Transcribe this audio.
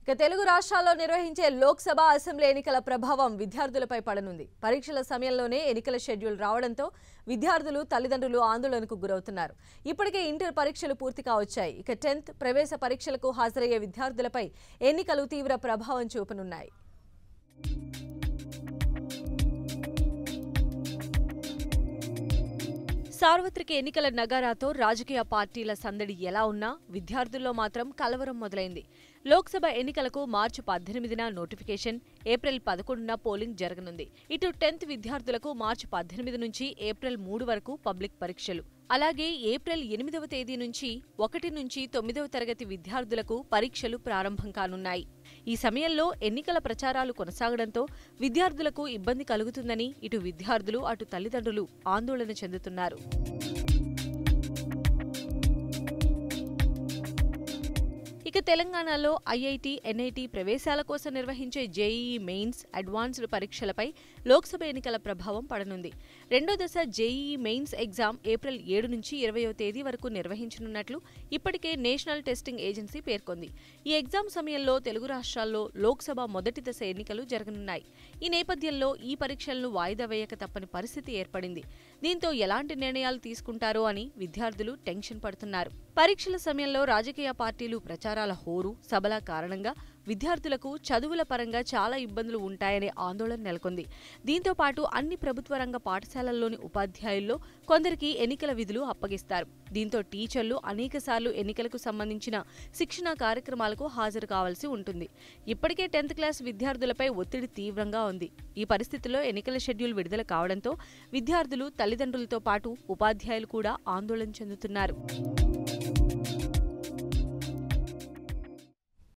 ఇక తెలుగు రాష్ట్రాల్లో నిర్వహించే లోక్సభ అసెంబ్లీ ఎన్నికల ప్రభావం విద్యార్థులపై పడనుంది. పరీక్షల సమయంలోనే ఎన్నికల షెడ్యూల్ రావడంతో విద్యార్థులు తల్లిదండ్రులు ఆందోళనకు గురవుతున్నారు. ఇప్పటికే ఇంటర్ పరీక్షలు పూర్తి కావచ్చాయి. ఇక 10th ప్రవేశ పరీక్షలకు హాజరయ్యే విద్యార్థులపై ఎన్నికలు తీవ్ర ప్రభావం చూపనున్నాయి. సార్వత్రిక ఎన్నికల నగారాతో రాజకీయ పార్టీల సందడి ఎలా ఉన్నా విద్యార్థుల్లో మాత్రం కలవరం మొదలైంది. లోక్సభ ఎన్నికలకు మార్చి 18న నోటిఫికేషన్, ఏప్రిల్ 11న పోలింగ్ జరగనుంది. ఇటు 10th విద్యార్థులకు మార్చి 18 నుంచి ఏప్రిల్ 3 వరకు పబ్లిక్ పరీక్షలు. అలాగే ఏప్రిల్ 8వ తేదీ నుంచి 1 నుంచి 9వ తరగతి విద్యార్థులకు పరీక్షలు ప్రారంభం కానున్నాయి. ఈ సమయంలో ఎన్నికల ప్రచారాలు కొనసాగడంతో విద్యార్థులకు ఇబ్బంది కలుగుతుందని ఇటు విద్యార్థులు అటు తల్లిదండ్రులు ఆందోళన చెందుతున్నారు. ఇక తెలంగాణలో ఐఐటీ, ఎన్ఐటీ ప్రవేశాల కోసం నిర్వహించే జేఈఈ మెయిన్స్, అడ్వాన్స్డ్ పరీక్షలపై లోక్సభ ఎన్నికల ప్రభావం పడనుంది. రెండో దశ జేఈఈ మెయిన్స్ ఎగ్జామ్ ఏప్రిల్ 7 నుంచి 20వ తేదీ వరకు నిర్వహించనున్నట్లు ఇప్పటికే నేషనల్ టెస్టింగ్ ఏజెన్సీ పేర్కొంది. ఈ ఎగ్జామ్ సమయంలో తెలుగు రాష్ట్రాల్లో లోక్సభ మొదటి దశ ఎన్నికలు జరగనున్నాయి. ఈ నేపథ్యంలో ఈ పరీక్షలను వాయిదా వేయక తప్పని పరిస్థితి ఏర్పడింది. దీంతో ఎలాంటి నిర్ణయాలు తీసుకుంటారో అని విద్యార్థులు టెన్షన్ పడుతున్నారు. పరీక్షల సమయంలో రాజకీయ పార్టీలు ప్రచారాల హోరు, సభల కారణంగా విద్యార్థులకు చదువుల పరంగా చాలా ఇబ్బందులు ఉంటాయనే ఆందోళన నెలకొంది. దీంతో పాటు అన్ని ప్రభుత్వ రంగ పాఠశాలల్లోని ఉపాధ్యాయుల్లో కొందరికి ఎన్నికల విధులు అప్పగిస్తారు. దీంతో టీచర్లు అనేకసార్లు ఎన్నికలకు సంబంధించిన శిక్షణా కార్యక్రమాలకు హాజరు కావాల్సి ఉంటుంది. ఇప్పటికే 10th క్లాస్ విద్యార్థులపై ఒత్తిడి తీవ్రంగా ఉంది. ఈ పరిస్థితుల్లో ఎన్నికల షెడ్యూల్ విడుదల కావడంతో విద్యార్థులు, తల్లిదండ్రులతో పాటు ఉపాధ్యాయులు కూడా ఆందోళన చెందుతున్నారు.